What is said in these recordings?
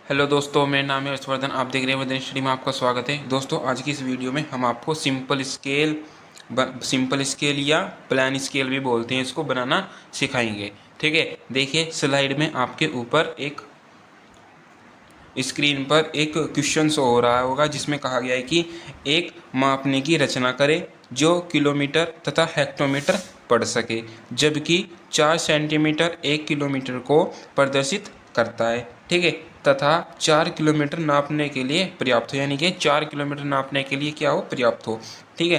Hello दोस्तों, मेरा नाम है हर्षवर्धन। आप देख रहे हैं वर्धन स्टडी में आपका स्वागत है। दोस्तों, आज की इस वीडियो में हम आपको सिंपल स्केल या प्लान स्केल भी बोलते हैं, इसको बनाना सिखाएंगे। ठीक है, देखिए स्लाइड में आपके ऊपर एक स्क्रीन पर एक क्वेश्चन शो हो रहा होगा जिसमें कहा गया है कि एक मापने की रचना करें जो किलोमीटर तथा हेक्टोमीटर पढ़ सके, जबकि 4 सेंटीमीटर 1 किलोमीटर को प्रदर्शित करता है। ठीक है, तथा 4 किलोमीटर नापने के लिए पर्याप्त हो, यानी कि 4 किलोमीटर नापने के लिए क्या हो, पर्याप्त हो। ठीक है,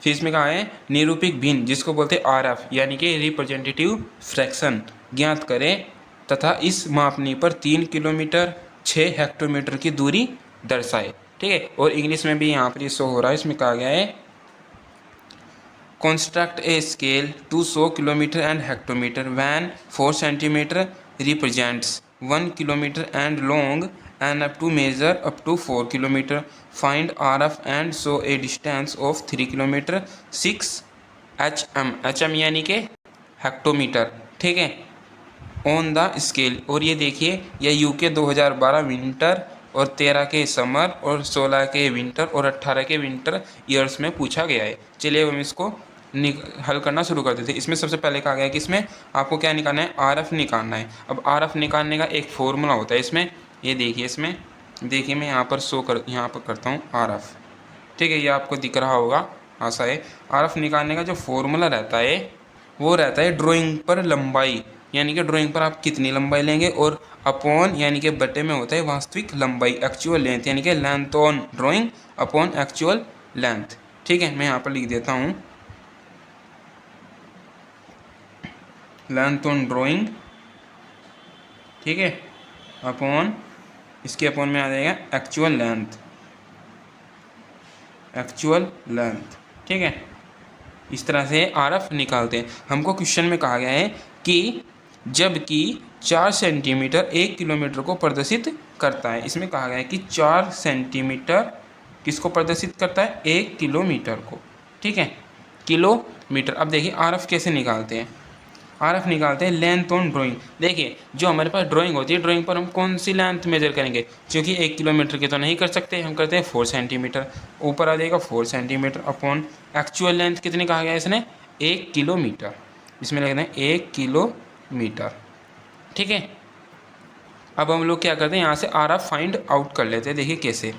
फिर इसमें कहा है निरूपिक भिन्न, जिसको बोलते हैं आरएफ यानी कि रिप्रेजेंटेटिव फ्रैक्शन, ज्ञात करें तथा इस मापनी पर 3 किलोमीटर 6 हेक्टोमीटर की दूरी दर्शाए। ठीक है, और इंग्लिश में भी यहाँ पर ये शो हो रहा है। इसमें कहा गया है construct a scale to show kilometre and hectometre when 4 centimetre represents 1 kilometre and long and up to measure up to 4 kilometer. Find RF and show a distance of 3 kilometer 6 HM यानी कि hectometre. ठीक है, on the scale. और ये देखिए, यह UK 2012 winter और 13 के समर और 16 के विंटर और 18 के विंटर ईयर्स में पूछा गया है। चलिए हम इसको हल करना शुरू कर देते हैं। इसमें सबसे पहले कहा गया है कि इसमें आपको क्या निकालना है, आरएफ निकालना है। अब आरएफ निकालने का एक फॉर्मूला होता है इसमें, ये देखिए। इसमें देखिए, मैं यहाँ पर करता हूँ आरएफ। ठीक है, ये आपको दिख रहा होगा, आशा है। आरएफ निकालने का जो फॉर्मूला रहता है वो रहता है ड्राइंग पर लंबाई, यानी कि ड्राइंग पर आप कितनी लंबाई लेंगे, और अपॉन यानी कि बटे में होता है वास्तविक लंबाई, एक्चुअल लेंथ, यानी कि length on drawing upon actual length. ठीक है, मैं यहाँ पर लिख देता हूँ लेंथ ऑन ड्राइंग। ठीक है, अपॉन, इसके अपॉन में आ जाएगा एक्चुअल लेंथ। ठीक है, इस तरह से आरएफ निकालते हैं। हमको क्वेश्चन में कहा गया है कि जबकि 4 सेंटीमीटर 1 किलोमीटर को प्रदर्शित करता है। इसमें कहा गया है कि 4 सेंटीमीटर किसको प्रदर्शित करता है, 1 किलोमीटर को। ठीक है, किलोमीटर। अब देखिए आरएफ कैसे निकालते हैं। आरएफ निकालते हैं लेंथ ऑन ड्राइंग। देखिए, जो हमारे पास ड्राइंग होती है, ड्राइंग पर हम कौन सी लेंथ मेजर करेंगे, क्योंकि 1 किलोमीटर की तो नहीं कर सकते, हम करते हैं 4 सेंटीमीटर। ऊपर आ जाएगा 4 सेंटीमीटर अपॉन एक्चुअल लेंथ कितनी कहा गया इसने, 1 किलोमीटर। इसमें लिखते हैं 1 किलोमीटर। ठीक है, अब हम लोग क्या करते हैं, यहाँ से आरएफ फाइंड आउट कर लेते हैं। देखिए कैसे,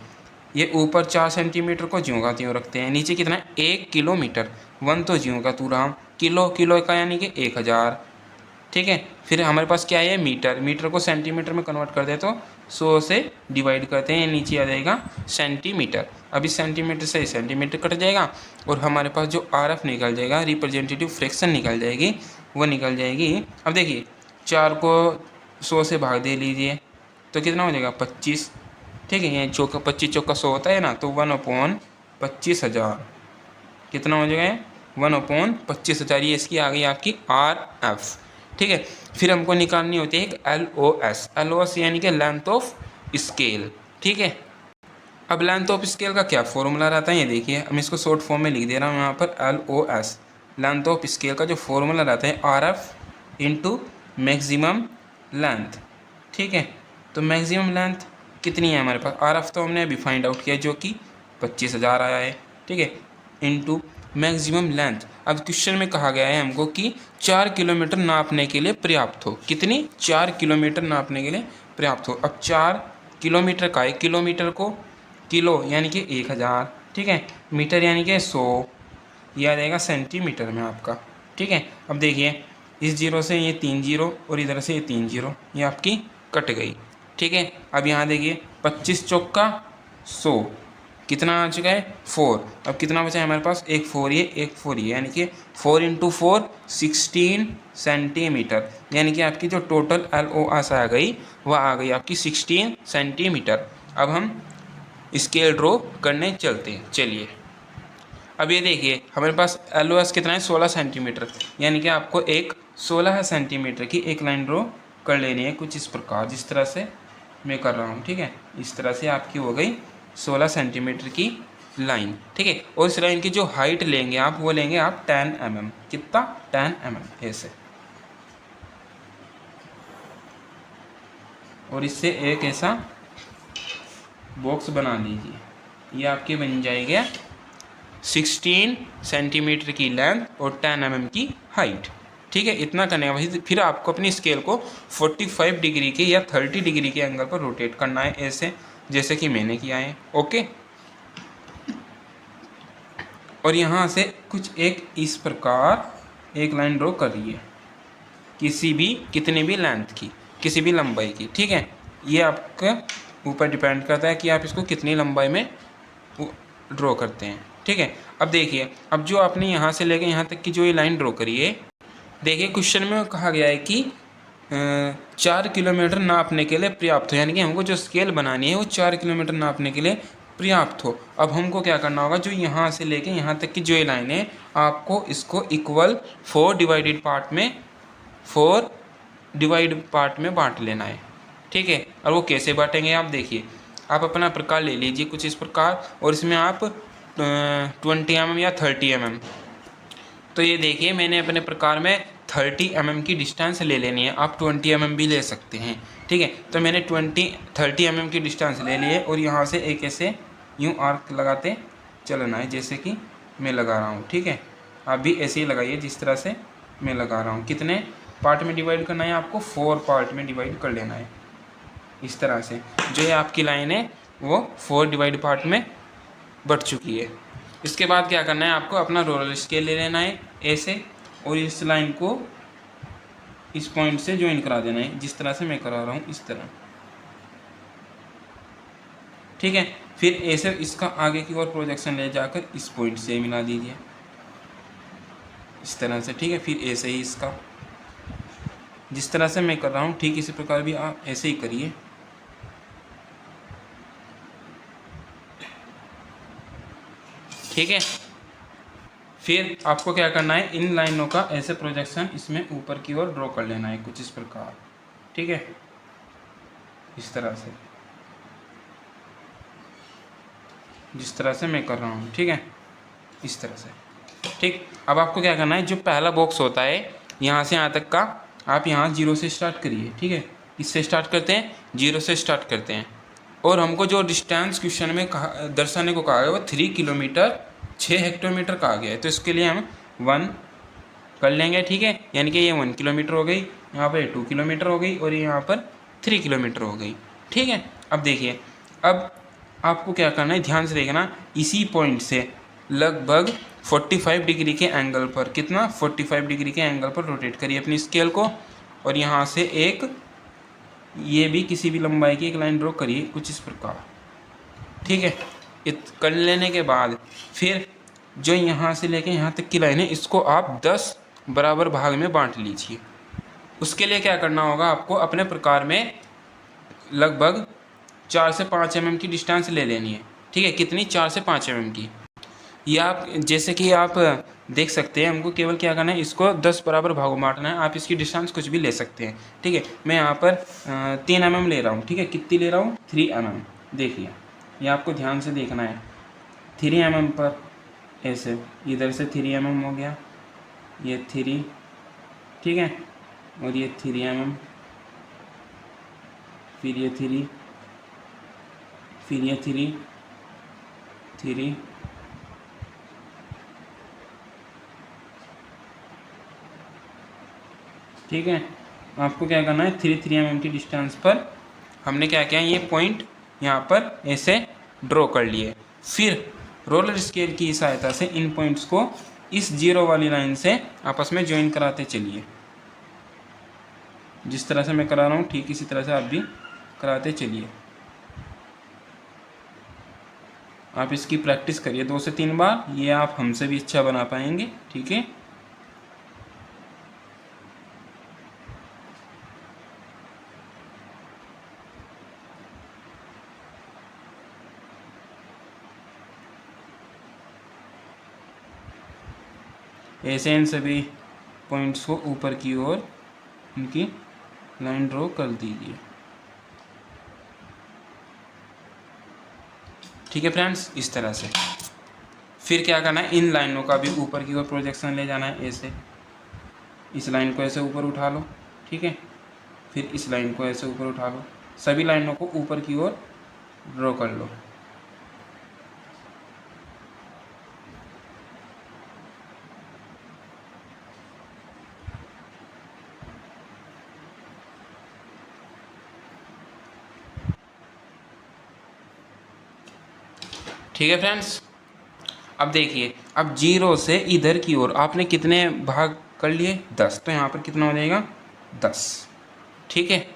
ये ऊपर 4 सेंटीमीटर को ज्यों का त्यों रखते हैं, नीचे कितना है, 1 किलोमीटर। 1 तो ज्यों का तू रहा, किलो का यानी कि 1000। ठीक है, फिर हमारे पास क्या है, मीटर। मीटर को सेंटीमीटर में कन्वर्ट कर दे तो 100 से डिवाइड करते हैं, नीचे आ जाएगा सेंटीमीटर। अब इस सेंटीमीटर से सेंटीमीटर कट जाएगा और हमारे पास जो आरएफ निकल जाएगा, रिप्रेजेंटेटिव फ्रैक्शन निकल जाएगी, वो निकल जाएगी। अब देखिए, 4 को 100 से भाग दे लीजिए तो कितना हो जाएगा, 25। ठीक है, ये चौका 25 चौका 100 होता है ना, तो 1/25,000 कितना हो जाएगा, 1/25,000। ये इसकी आ गई आपकी आरएफ। ठीक है, फिर हमको निकालनी होती है एक एलओएस यानी कि लेंथ ऑफ स्केल। ठीक है, अब लेंथ ऑफ स्केल का क्या फॉर्मूला रहता है, ये देखिए। हम इसको शॉर्ट फॉर्म में लिख दे रहा हूँ यहाँ पर, एलओएस। लेंथ ऑफ स्केल का जो फॉर्मूला रहता है आरएफ इंटू मैक्सिमम लेंथ। ठीक है, तो मैक्सिमम लेंथ कितनी है हमारे पास, आरएफ तो हमने अभी फाइंड आउट किया जो कि 25,000 आया है। ठीक है, इंटू मैक्सिमम लेंथ। अब क्वेश्चन में कहा गया है हमको कि 4 किलोमीटर नापने के लिए पर्याप्त हो, कितनी, 4 किलोमीटर नापने के लिए पर्याप्त हो। अब 4 किलोमीटर का है, किलोमीटर को किलो यानी कि 1000। ठीक है, मीटर यानी कि 100, यह आ जाएगा सेंटीमीटर में आपका। ठीक है, अब देखिए, इस जीरो से ये 3 जीरो और इधर से ये 3 जीरो, ये आपकी कट गई। ठीक है, अब यहाँ देखिए, 25 चौका 100 कितना आ चुका है, 4। अब कितना बचा है हमारे पास, एक 4 ये यानी कि 4 × 4 16 सेंटीमीटर, यानी कि आपकी जो टोटल एलओएस आ गई वह आ गई आपकी 16 सेंटीमीटर। अब हम स्केल ड्रॉ करने चलते हैं, चलिए। अब ये देखिए, हमारे पास एलओएस कितना है, 16 सेंटीमीटर, यानी कि आपको एक 16 सेंटीमीटर की एक लाइन ड्रॉ कर लेनी है, कुछ इस प्रकार, जिस तरह से मैं कर रहा हूँ। ठीक है, इस तरह से आपकी हो गई 16 सेंटीमीटर की लाइन। ठीक है, और इस लाइन की जो हाइट लेंगे आप, वो लेंगे आप 10 mm। कितना, 10 mm ऐसे। और इससे एक ऐसा बॉक्स बना लीजिए। ये आपकी बन जाएगा 16 सेंटीमीटर की लेंथ और 10 mm की हाइट। ठीक है, इतना करने के बाद फिर आपको अपनी स्केल को 45 डिग्री के या 30 डिग्री के एंगल पर रोटेट करना है, ऐसे जैसे कि मैंने किया है। ओके, और यहाँ से कुछ एक इस प्रकार एक लाइन ड्रॉ करिए, किसी भी कितनी भी लेंथ की, किसी भी लंबाई की। ठीक है, ये आपके ऊपर डिपेंड करता है कि आप इसको कितनी लंबाई में ड्रॉ करते हैं। ठीक है, अब देखिए, अब जो आपने यहाँ से लेके यहाँ तक की जो ये लाइन ड्रॉ करी है, देखिए क्वेश्चन में कहा गया है कि 4 किलोमीटर नापने के लिए पर्याप्त हो, यानी कि हमको जो स्केल बनानी है वो 4 किलोमीटर नापने के लिए पर्याप्त हो। अब हमको क्या करना होगा, जो यहाँ से लेके यहाँ तक की जो ये लाइन है, आपको इसको इक्वल 4 डिवाइड पार्ट में बांट लेना है। ठीक है, और वो कैसे बांटेंगे आप देखिए, आप अपना प्रकार ले लीजिए कुछ इस प्रकार, और इसमें आप 20 mm या 30 mm, तो ये देखिए मैंने अपने प्रकार में 30 mm की डिस्टेंस ले लेनी है, आप 20 mm भी ले सकते हैं। ठीक है, तो मैंने 30 mm की डिस्टेंस ले लिए और यहाँ से एक ऐसे यूँ आर्क लगाते चलना है, जैसे कि मैं लगा रहा हूँ। ठीक है, आप भी ऐसे ही लगाइए जिस तरह से मैं लगा रहा हूँ। कितने पार्ट में डिवाइड करना है आपको, 4 पार्ट में डिवाइड कर लेना है। इस तरह से जो है आपकी लाइन है वो 4 डिवाइड पार्ट में बढ़ चुकी है। इसके बाद क्या करना है, आपको अपना रोलर स्केल ले लेना है ऐसे, और इस लाइन को इस पॉइंट से ज्वाइन करा देना है, जिस तरह से मैं करा रहा हूँ इस तरह। ठीक है, फिर ऐसे इसका आगे की ओर प्रोजेक्शन ले जाकर इस पॉइंट से मिला दीजिए इस तरह से। ठीक है, फिर ऐसे ही इसका जिस तरह से मैं कर रहा हूँ ठीक इसी प्रकार भी आप ऐसे ही करिए। ठीक है, फिर आपको क्या करना है, इन लाइनों का ऐसे प्रोजेक्शन इसमें ऊपर की ओर ड्रॉ कर लेना है कुछ इस प्रकार। ठीक है, इस तरह से, जिस तरह से मैं कर रहा हूँ। ठीक है, इस तरह से। ठीक, अब आपको क्या करना है, जो पहला बॉक्स होता है यहाँ से यहाँ तक का, आप यहाँ 0 से स्टार्ट करिए। ठीक है, इससे स्टार्ट करते हैं, 0 से स्टार्ट करते हैं, और हमको जो डिस्टेंस क्वेश्चन में कहा दर्शाने को कहा गया वो 3 किलोमीटर 6 हेक्टोमीटर कहा गया है, तो इसके लिए हम 1 कर लेंगे। ठीक है, यानी कि ये 1 किलोमीटर हो गई, यहाँ पर 2 किलोमीटर हो गई, और यहाँ पर 3 किलोमीटर हो गई। ठीक है, अब देखिए, अब आपको क्या करना है, ध्यान से देखना, इसी पॉइंट से लगभग 45 डिग्री के एंगल पर, कितना 45 डिग्री के एंगल पर रोटेट करिए अपनी स्केल को, और यहाँ से एक ये भी किसी भी लंबाई की एक लाइन ड्रॉ करिए कुछ इस प्रकार। ठीक है, कर लेने के बाद फिर जो यहाँ से लेके यहाँ तक की लाइन है, इसको आप 10 बराबर भाग में बांट लीजिए। उसके लिए क्या करना होगा, आपको अपने प्रकार में लगभग 4 से 5 mm की डिस्टेंस ले लेनी है। ठीक है, कितनी, 4 से 5 mm की। ये आप जैसे कि आप देख सकते हैं, हमको केवल क्या करना है, इसको 10 बराबर भागों में बांटना है। आप इसकी डिस्टेंस कुछ भी ले सकते हैं। ठीक है, मैं यहाँ पर 3 mm ले रहा हूँ। ठीक है, कितनी ले रहा हूँ, 3 mm। देखिए, ये आपको ध्यान से देखना है, 3 mm पर ऐसे इधर से 3 mm हो गया, ये 3, ठीक है, और ये 3 mm, फिर ये 3, फिर ये 3, 3, ठीक है। आपको क्या करना है, 3 mm की डिस्टेंस पर हमने क्या किया, ये पॉइंट यहाँ पर ऐसे ड्रॉ कर लिए। फिर रोलर स्केल की सहायता से इन पॉइंट्स को इस 0 वाली लाइन से आपस में ज्वाइन कराते चलिए। जिस तरह से मैं करा रहा हूँ ठीक इसी तरह से आप भी कराते चलिए। आप इसकी प्रैक्टिस करिए 2 से 3 बार, ये आप हमसे भी अच्छा बना पाएंगे। ठीक है, ऐसे इन सभी पॉइंट्स को ऊपर की ओर इनकी लाइन ड्रॉ कर दीजिए। ठीक है फ्रेंड्स, इस तरह से। फिर क्या करना है, इन लाइनों का भी ऊपर की ओर प्रोजेक्शन ले जाना है। ऐसे इस लाइन को ऐसे ऊपर उठा लो। ठीक है, फिर इस लाइन को ऐसे ऊपर उठा लो। सभी लाइनों को ऊपर की ओर ड्रॉ कर लो। ठीक है फ्रेंड्स, अब देखिए, अब 0 से इधर की ओर आपने कितने भाग कर लिए? 10। तो यहाँ पर कितना हो जाएगा? 10। ठीक है,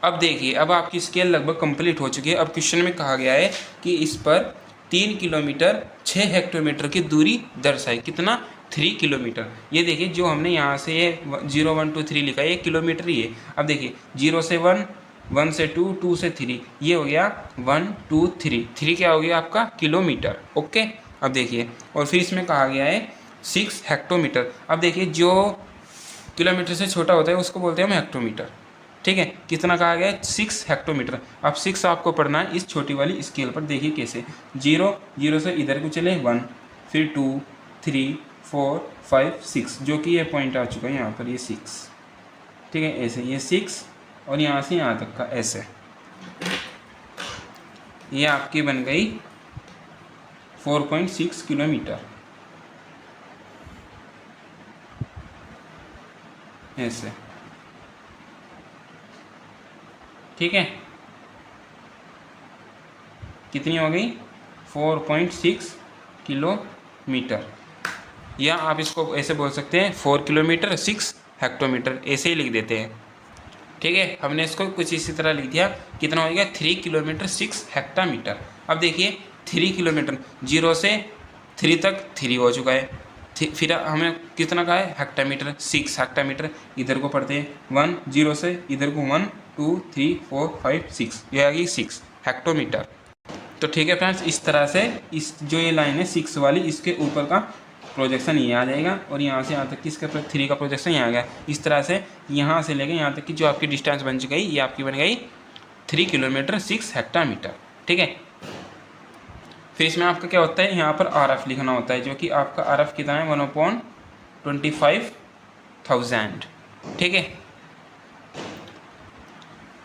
अब देखिए, अब आपकी स्केल लगभग कंप्लीट हो चुकी है। अब क्वेश्चन में कहा गया है कि इस पर 3 किलोमीटर 6 हेक्टोमीटर की दूरी दर्शाए। कितना? 3 किलोमीटर। ये देखिए, जो हमने यहाँ से ये 0 1 2 3 लिखा है, ये किलोमीटर ही है। अब देखिए, 0 से 1, 1 से 2, 2 से 3, ये हो गया 1 2 3। 3 क्या हो गया आपका? किलोमीटर। ओके, अब देखिए, और फिर इसमें कहा गया है 6 हेक्टोमीटर। अब देखिए, जो किलोमीटर से छोटा होता है उसको बोलते हैं हम हेक्टोमीटर। ठीक है, कितना कहा गया है? 6 हेक्टोमीटर। अब 6 आपको पढ़ना है इस छोटी वाली स्केल पर। देखिए कैसे, 0 से इधर को चले 1, फिर 2 3 4 5 6, जो कि ये पॉइंट आ चुका है यहाँ पर, ये 6। ठीक है, ऐसे ये 6 और यहाँ से यहाँ तक का ऐसे, ये आपकी बन गई 4.6 किलोमीटर। ऐसे, ठीक है, कितनी हो गई? 4.6 किलोमीटर। या आप इसको ऐसे बोल सकते हैं 4 किलोमीटर 6 हेक्टोमीटर, ऐसे ही लिख देते हैं। ठीक है, हमने इसको कुछ इसी तरह लिख दिया। कितना हो गया? 3 किलोमीटर 6 हेक्टामीटर। अब देखिए, 3 किलोमीटर, 0 से 3 तक 3 हो चुका है। फिर हमें कितना कहा है? Hectometre, 6 hectometre. इधर को पढ़ते हैं 1, 0 से इधर को 1 2 3 4 5 6, ये आ गई 6 हेक्टोमीटर। तो ठीक है फ्रेंड्स, इस तरह से इस जो ये लाइन है 6 वाली, इसके ऊपर का प्रोजेक्शन ये आ जाएगा, और यहाँ से यहाँ तक की इसका 3 का प्रोजेक्शन यहाँ आ गया। इस तरह से यहाँ से लेके यहाँ तक की जो आपकी डिस्टेंस बन गई, ये आपकी बन गई 3 किलोमीटर 6 हेक्टामीटर। ठीक है, फिर इसमें आपका क्या होता है? यहाँ पर RF लिखना होता है, जो कि आपका RF कितना है? 1/25,000। ठीक है,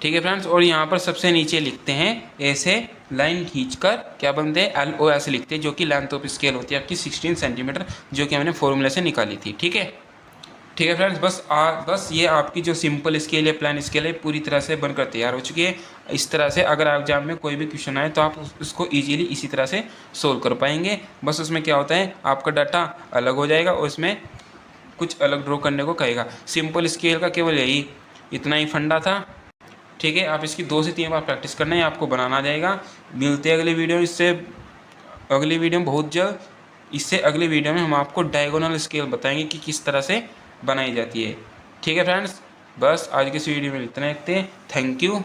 ठीक है फ्रेंड्स, और यहाँ पर सबसे नीचे लिखते हैं ऐसे लाइन खींचकर, क्या बनते हैं? LOS लिखते हैं, जो कि लेंथ ऑफ स्केल होती है आपकी 16 सेंटीमीटर, जो कि हमने फॉर्मूले से निकाली थी। ठीक है, ठीक है फ्रेंड्स, बस ये आपकी जो सिंपल स्केल है, प्लान स्केल है, पूरी तरह से बनकर तैयार हो चुकी है। इस तरह से अगर एग्जाम में कोई भी क्वेश्चन आए तो आप उसको ईजिली इसी तरह से सोल्व कर पाएंगे। बस उसमें क्या होता है, आपका डाटा अलग हो जाएगा और उसमें कुछ अलग ड्रॉ करने को कहेगा। सिंपल स्केल का केवल यही इतना ही फंडा था। ठीक है, आप इसकी 2 से 3 बार प्रैक्टिस करना है, आपको बनाना आ जाएगा। मिलते हैं अगली वीडियो, इससे अगली वीडियो में बहुत जल्द। इससे अगली वीडियो में हम आपको डायगोनल स्केल बताएंगे कि किस तरह से बनाई जाती है। ठीक है फ्रेंड्स, बस आज की इस वीडियो में इतना रखते हैं। Thank you.